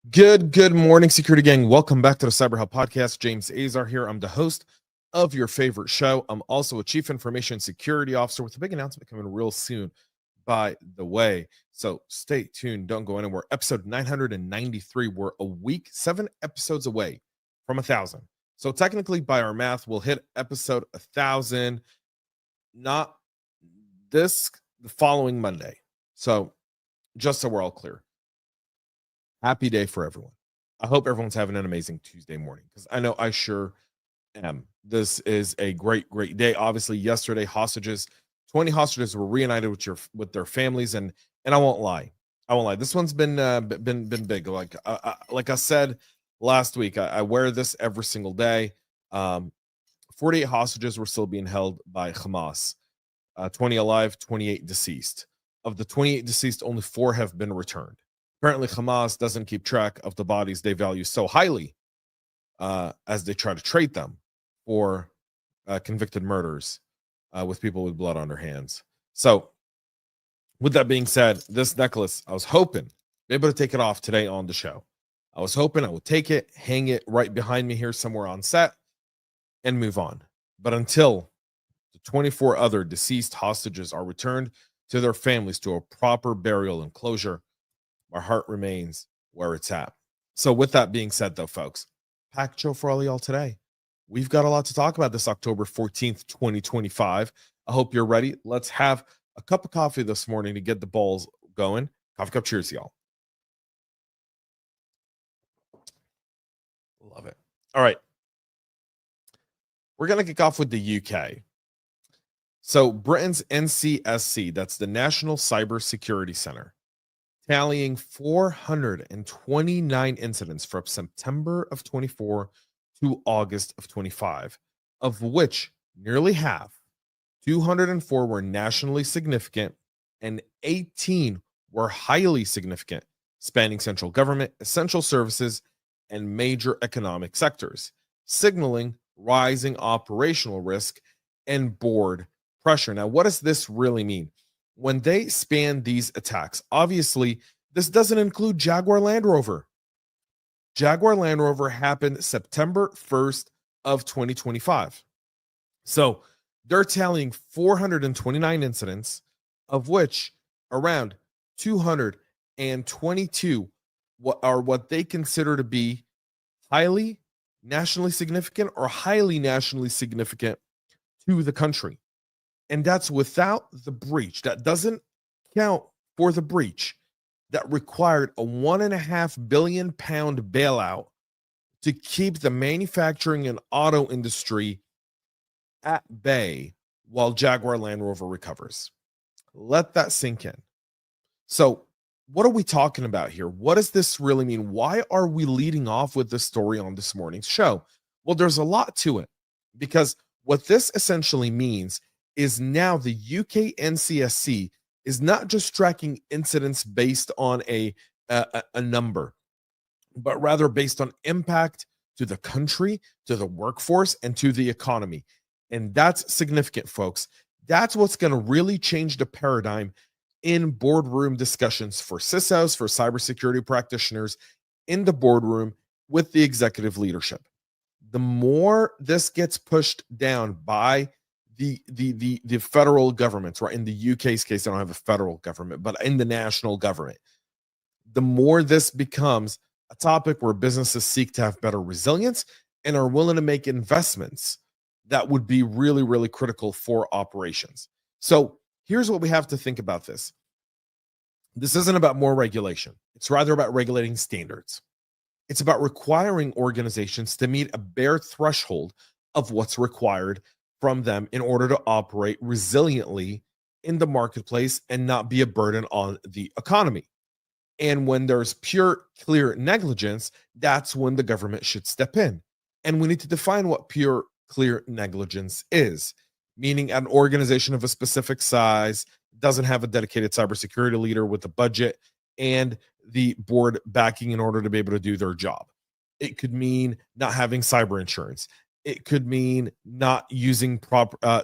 Good morning, security gang. Welcome back to the CyberHub Podcast. James Azar here. I'm the host of your favorite show. I'm also a chief information security officer with a big announcement coming real soon, by the way. So stay tuned. Don't go anywhere. Episode 993. We're a week, 7 episodes away from 1,000. So technically, by our math, we'll hit episode 1,000, not the following Monday. So just so we're all clear. Happy day for everyone. I hope everyone's having an amazing Tuesday morning, because I know I sure am. This is a great day. Obviously, yesterday, 20 hostages were reunited with their families, and I won't lie. This one's been big. Like I said last week, I wear this every single day. 48 hostages were still being held by Hamas. 20 alive, 28 deceased. Of the 28 deceased, only 4 have been returned. Apparently, Hamas doesn't keep track of the bodies they value so highly, as they try to trade them for convicted murders with people with blood on their hands. So, with that being said, this necklace, I was hoping to be able to take it off today on the show. I was hoping I would take it, hang it right behind me here somewhere on set, and move on. But until the 24 other deceased hostages are returned to their families to a proper burial and closure, my heart remains where it's at. So with that being said, though, folks, packed show for all of y'all today. We've got a lot to talk about this October 14th, 2025. I hope you're ready. Let's have a cup of coffee this morning to get the balls going. Coffee cup cheers, y'all. Love it. All right. We're going to kick off with the UK. So Britain's NCSC, that's the National Cybersecurity Center, tallying 429 incidents from September of 24 to August of 25, of which nearly half, 204, were nationally significant and 18 were highly significant, spanning central government, essential services, and major economic sectors, signaling rising operational risk and board pressure. Now, what does this really mean? When they span these attacks, obviously, this doesn't include Jaguar Land Rover. Jaguar Land Rover happened September 1st of 2025. So they're tallying 429 incidents, of which around 222 are what they consider to be highly nationally significant or highly nationally significant to the country. And that's without the breach. That doesn't count for the breach that required a £1.5 billion bailout to keep the manufacturing and auto industry at bay while Jaguar Land Rover recovers. Let that sink in. So, what are we talking about here? What does this really mean? Why are we leading off with this story on this morning's show? Well, there's a lot to it, because what this essentially means is now the UK NCSC is not just tracking incidents based on a number, but rather based on impact to the country, to the workforce, and to the economy. And that's significant, folks. That's what's going to really change the paradigm in boardroom discussions for CISOs, for cybersecurity practitioners in the boardroom with the executive leadership. The more this gets pushed down by the federal governments, right? In the UK's case, they don't have a federal government, but in the national government, the more this becomes a topic where businesses seek to have better resilience and are willing to make investments that would be really, really critical for operations. So here's what we have to think about this. This isn't about more regulation. It's rather about regulating standards. It's about requiring organizations to meet a bare threshold of what's required from them in order to operate resiliently in the marketplace and not be a burden on the economy. And when there's pure, clear negligence, that's when the government should step in. And we need to define what pure, clear negligence is, meaning an organization of a specific size doesn't have a dedicated cybersecurity leader with a budget and the board backing in order to be able to do their job. It could mean not having cyber insurance. It could mean not using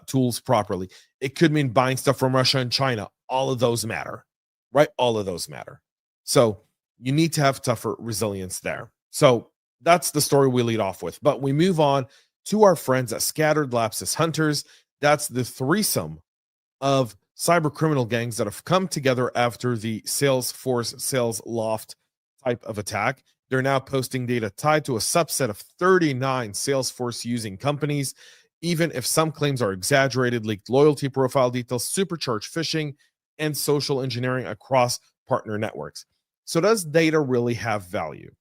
tools properly. It could mean buying stuff from Russia and China. All of those matter, right? All of those matter. So you need to have tougher resilience there. So that's the story we lead off with. But we move on to our friends at Scattered Lapsus Hunters. That's the threesome of cyber criminal gangs that have come together after the Salesforce Sales Loft type of attack. They're now posting data tied to a subset of 39 Salesforce using companies, even if some claims are exaggerated, leaked loyalty profile details, supercharged phishing, and social engineering across partner networks. So does data really have value?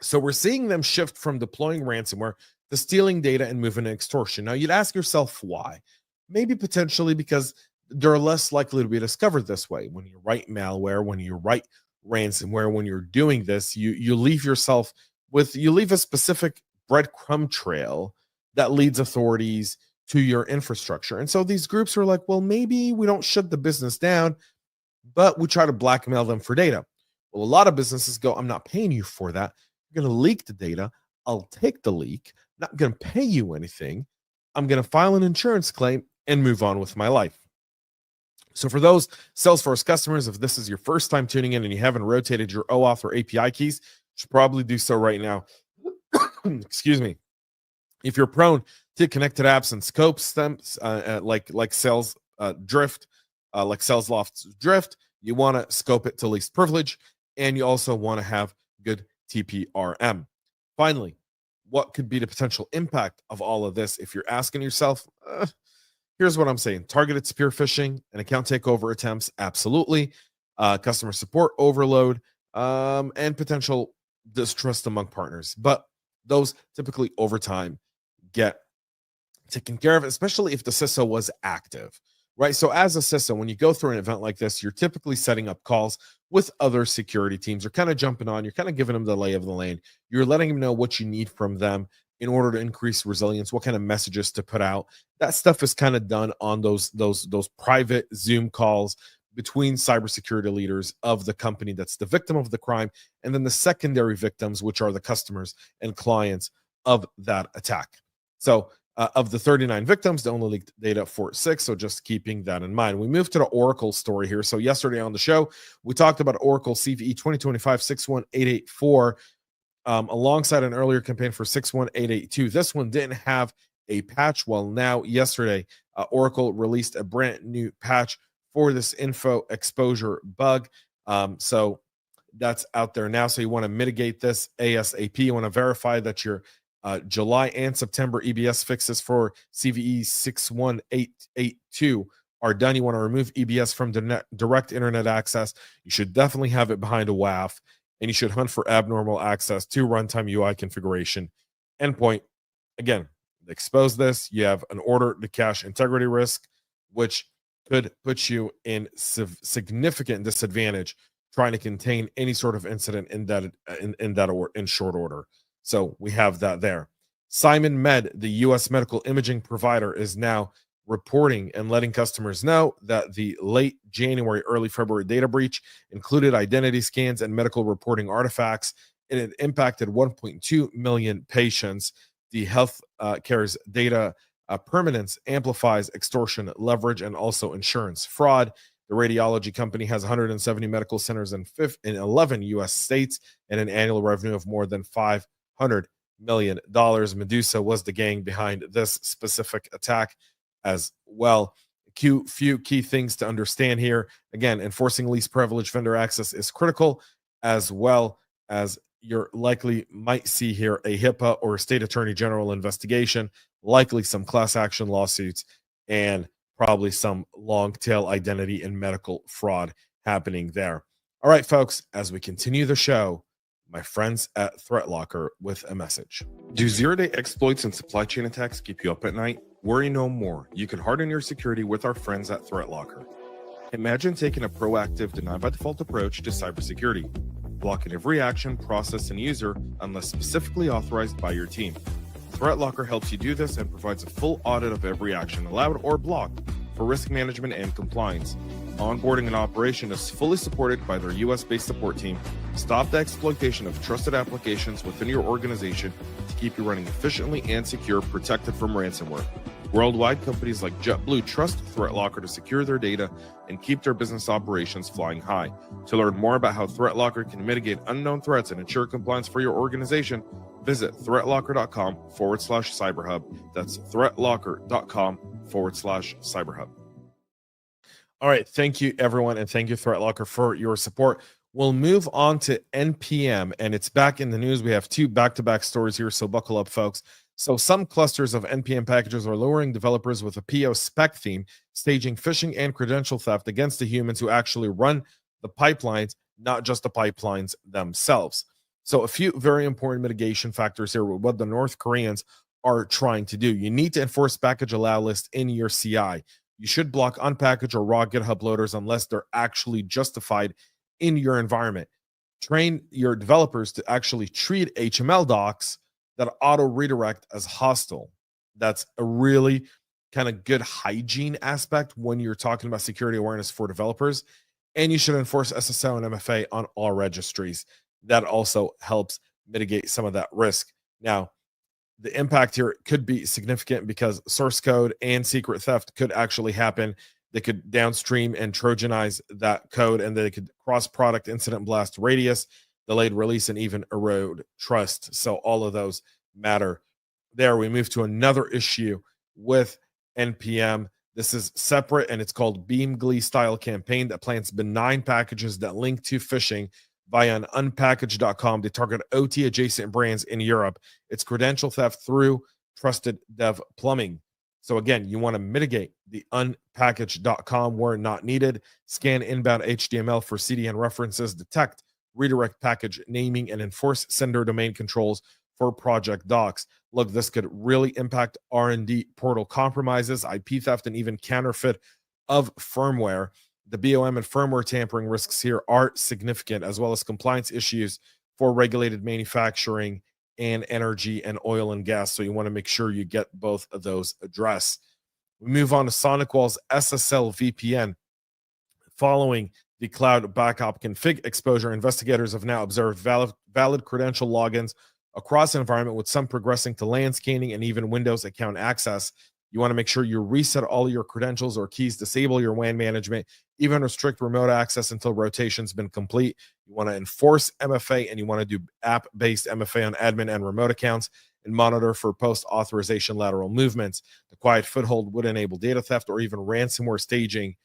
So we're seeing them shift from deploying ransomware to stealing data and moving to extortion. Now you'd ask yourself why? Maybe potentially because they're less likely to be discovered this way. When you write malware, when you write ransomware, when you're doing this, you leave yourself with, you leave a specific breadcrumb trail that leads authorities to your infrastructure. And so these groups are like, well, maybe we don't shut the business down, but we try to blackmail them for data. Well, a lot of businesses go, I'm not paying you for that. You're going to leak the data. I'll take the leak. Not going to pay you anything. I'm going to file an insurance claim and move on with my life. So for those Salesforce customers, if this is your first time tuning in and you haven't rotated your OAuth or API keys, you should probably do so right now. Excuse me. If you're prone to connected apps and scope stems, like Sales Drift, like Sales Loft's Drift, you want to scope it to least privilege, and you also want to have good TPRM. Finally, what could be the potential impact of all of this? If you're asking yourself, here's what I'm saying. Targeted spear phishing and account takeover attempts, absolutely. Customer support overload, and potential distrust among partners. But those typically over time get taken care of, especially if the CISO was active, right? So as a CISO, when you go through an event like this, you're typically setting up calls with other security teams. You're kind of jumping on, you're kind of giving them the lay of the land. You're letting them know what you need from them in order to increase resilience, what kind of messages to put out. That stuff is kind of done on those private Zoom calls between cybersecurity leaders of the company that's the victim of the crime, and then the secondary victims, which are the customers and clients of that attack. So of the 39 victims, they only leaked data for 6, so just keeping that in mind. We move to the Oracle story here. So yesterday on the show, we talked about Oracle CVE 2025-61884, alongside an earlier campaign for 61882. This one didn't have a patch. Well, now yesterday, Oracle released a brand new patch for this info exposure bug. So that's out there now. So you want to mitigate this ASAP. You want to verify that your July and September EBS fixes for CVE 61882 are done. You want to remove EBS from direct internet access. You should definitely have it behind a WAF, and you should hunt for abnormal access to runtime UI configuration endpoint. Again, expose this. You have an order to cache integrity risk, which could put you in significant disadvantage trying to contain any sort of incident in short order. So we have that there. Simon Med, the U.S. medical imaging provider, is now reporting and letting customers know that the late January, early February data breach included identity scans and medical reporting artifacts, and it impacted 1.2 million patients. The health care's data permanence amplifies extortion, leverage, and also insurance fraud. The radiology company has 170 medical centers in 11 U.S. states and an annual revenue of more than $500 million. Medusa was the gang behind this specific attack as well. Few key things to understand here. Again, enforcing least privilege vendor access is critical, as well as you're likely might see here a HIPAA or state attorney general investigation, likely some class action lawsuits, and probably some long tail identity and medical fraud happening there. All right, folks, as we continue the show, my friends at ThreatLocker with a message. Do zero-day exploits and supply chain attacks keep you up at night? Worry no more. You can harden your security with our friends at ThreatLocker. Imagine taking a proactive, deny-by-default approach to cybersecurity, blocking every action, process, and user unless specifically authorized by your team. ThreatLocker helps you do this and provides a full audit of every action allowed or blocked for risk management and compliance. Onboarding and operation is fully supported by their US-based support team. Stop the exploitation of trusted applications within your organization to keep you running efficiently and secure, protected from ransomware. Worldwide, companies like JetBlue trust ThreatLocker to secure their data and keep their business operations flying high. To learn more about how ThreatLocker can mitigate unknown threats and ensure compliance for your organization, visit threatlocker.com/cyberhub. That's threatlocker.com/cyberhub. All right. Thank you, everyone. And thank you, ThreatLocker, for your support. We'll move on to NPM, and it's back in the news. We have two back-to-back stories here, so buckle up, folks. So some clusters of NPM packages are luring developers with a PO spec theme, staging phishing and credential theft against the humans who actually run the pipelines, not just the pipelines themselves. So a few very important mitigation factors here with what the North Koreans are trying to do. You need to enforce package allow list in your CI. You should block unpackaged or raw GitHub loaders unless they're actually justified in your environment. Train your developers to actually treat HTML docs that auto redirect as hostile. That's a really kind of good hygiene aspect when you're talking about security awareness for developers. And you should enforce SSL and MFA on all registries. That also helps mitigate some of that risk. Now, the impact here could be significant because source code and secret theft could actually happen. They could downstream and Trojanize that code, and they could cross-product incident blast radius, delayed release, and even erode trust. So all of those matter there. We move to another issue with NPM. This is separate, and it's called Beamglee style campaign that plants benign packages that link to phishing via an unpackaged.com. They target OT adjacent brands in Europe. It's credential theft through trusted dev plumbing. So again, you want to mitigate the unpackaged.com where not needed. Scan inbound HTML for CDN references, detect redirect package naming, and enforce sender domain controls for project docs. Look, this could really impact R&D portal compromises, IP theft, and even counterfeit of firmware. The BOM and firmware tampering risks here are significant, as well as compliance issues for regulated manufacturing and energy and oil and gas. So you want to make sure you get both of those addressed. We move on to SonicWall's SSL VPN. Following the cloud backup config exposure, investigators have now observed valid credential logins across an environment, with some progressing to LAN scanning and even Windows account access. You want to make sure you reset all your credentials or keys, disable your WAN management, even restrict remote access until rotation's been complete. You want to enforce MFA, and you want to do app-based MFA on admin and remote accounts, and monitor for post-authorization lateral movements. The quiet foothold would enable data theft or even ransomware staging,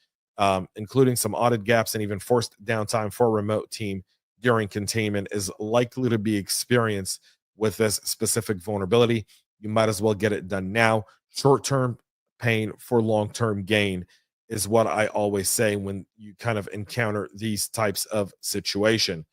including some audit gaps, and even forced downtime for a remote team during containment is likely to be experienced with this specific vulnerability. You might as well get it done now. Short-term pain for long-term gain is what I always say when you kind of encounter these types of situation.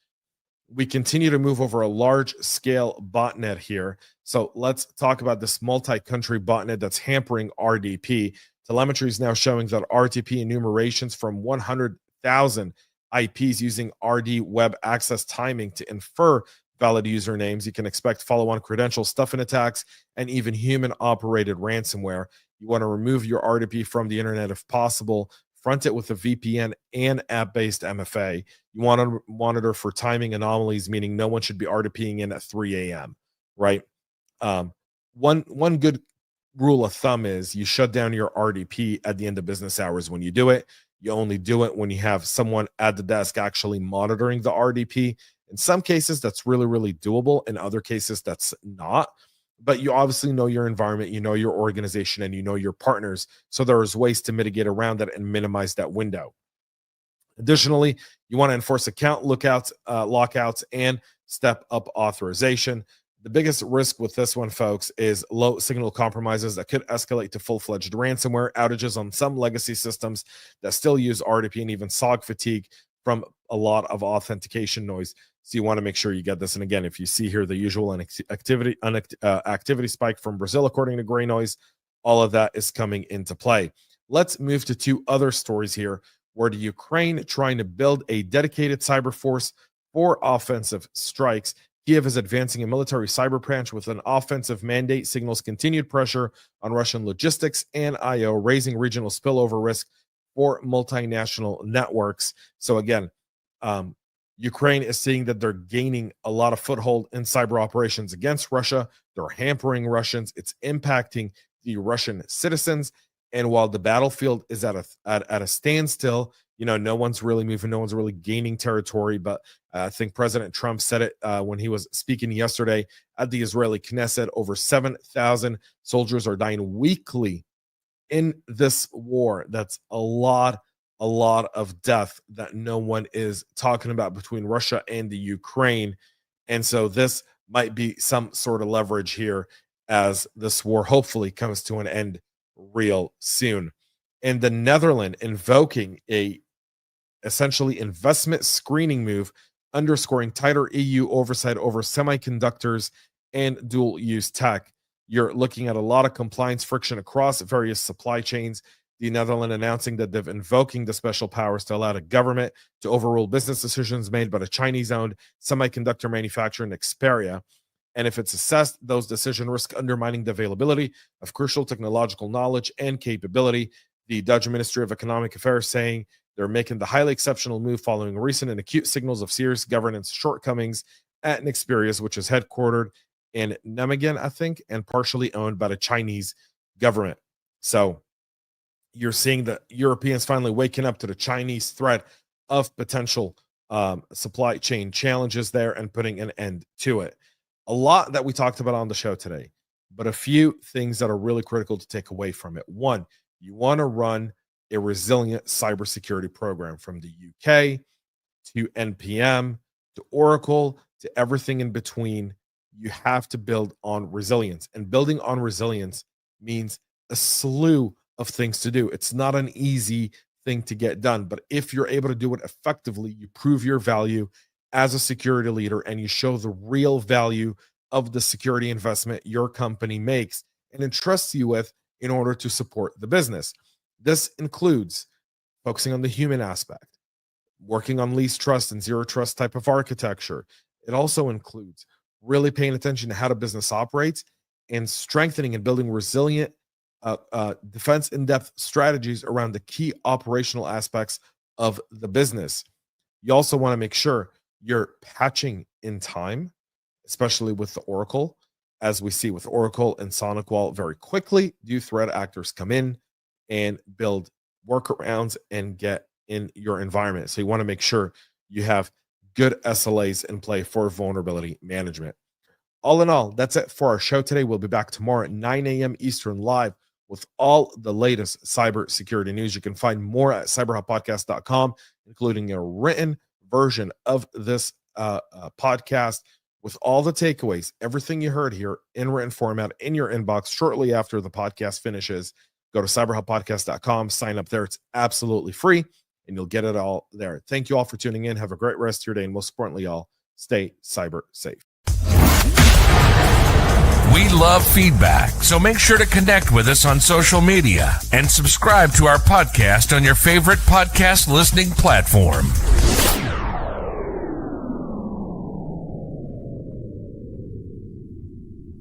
We continue to move over a large-scale botnet here. So let's talk about this multi-country botnet that's hampering RDP. Telemetry is now showing that RDP enumerations from 100,000 IPs using RD web access timing to infer valid usernames. You can expect follow-on credential stuffing attacks and even human-operated ransomware. You want to remove your RDP from the internet if possible. Front it with a VPN and app-based MFA. You want to monitor for timing anomalies, meaning no one should be RDPing in at 3 a.m., right? One good rule of thumb is you shut down your RDP at the end of business hours when you do it. You only do it when you have someone at the desk actually monitoring the RDP. In some cases, that's really, really doable. In other cases, that's not. But you obviously know your environment, you know your organization, and you know your partners. So there's ways to mitigate around that and minimize that window. Additionally, you want to enforce account lookouts, lockouts, and step up authorization. The biggest risk with this one, folks, is low signal compromises that could escalate to full-fledged ransomware, outages on some legacy systems that still use RDP, and even SOG fatigue from a lot of authentication noise. So you want to make sure you get this. And again, if you see here the usual activity spike from Brazil, according to Gray Noise, all of that is coming into play. Let's move to two other stories here, where the Ukraine trying to build a dedicated cyber force for offensive strikes. Kiev is advancing a military cyber branch with an offensive mandate, signals continued pressure on Russian logistics and IO, raising regional spillover risk for multinational networks. So again, Ukraine is seeing that they're gaining a lot of foothold in cyber operations against Russia. They're hampering Russians. It's impacting the Russian citizens. And while the battlefield is at a standstill, no one's really moving, no one's really gaining territory. But I think President Trump said it when he was speaking yesterday at the Israeli Knesset. Over 7,000 soldiers are dying weekly in this war. That's a lot of death that no one is talking about between Russia and the Ukraine. And so this might be some sort of leverage here as this war hopefully comes to an end real soon. And the Netherlands invoking a essentially investment screening move, underscoring tighter EU oversight over semiconductors and dual use tech. You're looking at a lot of compliance friction across various supply chains. The Netherlands announcing that they're invoking the special powers to allow the government to overrule business decisions made by the Chinese-owned semiconductor manufacturer Nexperia. And if it's assessed, those decisions risk undermining the availability of crucial technological knowledge and capability. The Dutch Ministry of Economic Affairs saying they're making the highly exceptional move following recent and acute signals of serious governance shortcomings at Nexperia, which is headquartered in Nijmegen, I think, and partially owned by the Chinese government. So you're seeing the Europeans finally waking up to the Chinese threat of potential supply chain challenges there and putting an end to it. A lot that we talked about on the show today, but a few things that are really critical to take away from it. One, you want to run a resilient cybersecurity program from the UK to NPM to Oracle to everything in between. You have to build on resilience, and building on resilience means a slew of things to do. It's not an easy thing to get done, but if you're able to do it effectively, you prove your value as a security leader and you show the real value of the security investment your company makes and entrusts you with in order to support the business. This includes focusing on the human aspect, working on least trust and zero trust type of architecture. It also includes really paying attention to how the business operates and strengthening and building resilient defense in-depth strategies around the key operational aspects of the business. You also want to make sure you're patching in time, especially with the Oracle, as we see with Oracle and SonicWall. Very quickly do threat actors come in and build workarounds and get in your environment. So you want to make sure you have good SLAs in play for vulnerability management. All in all, that's it for our show today. We'll be back tomorrow at 9 a.m. Eastern live with all the latest cybersecurity news. You can find more at cyberhubpodcast.com, including a written version of this podcast with all the takeaways, everything you heard here in written format in your inbox shortly after the podcast finishes. Go to cyberhubpodcast.com, sign up there. It's absolutely free, and you'll get it all there. Thank you all for tuning in. Have a great rest of your day, and most importantly, y'all, stay cyber safe. We love feedback, so make sure to connect with us on social media and subscribe to our podcast on your favorite podcast listening platform.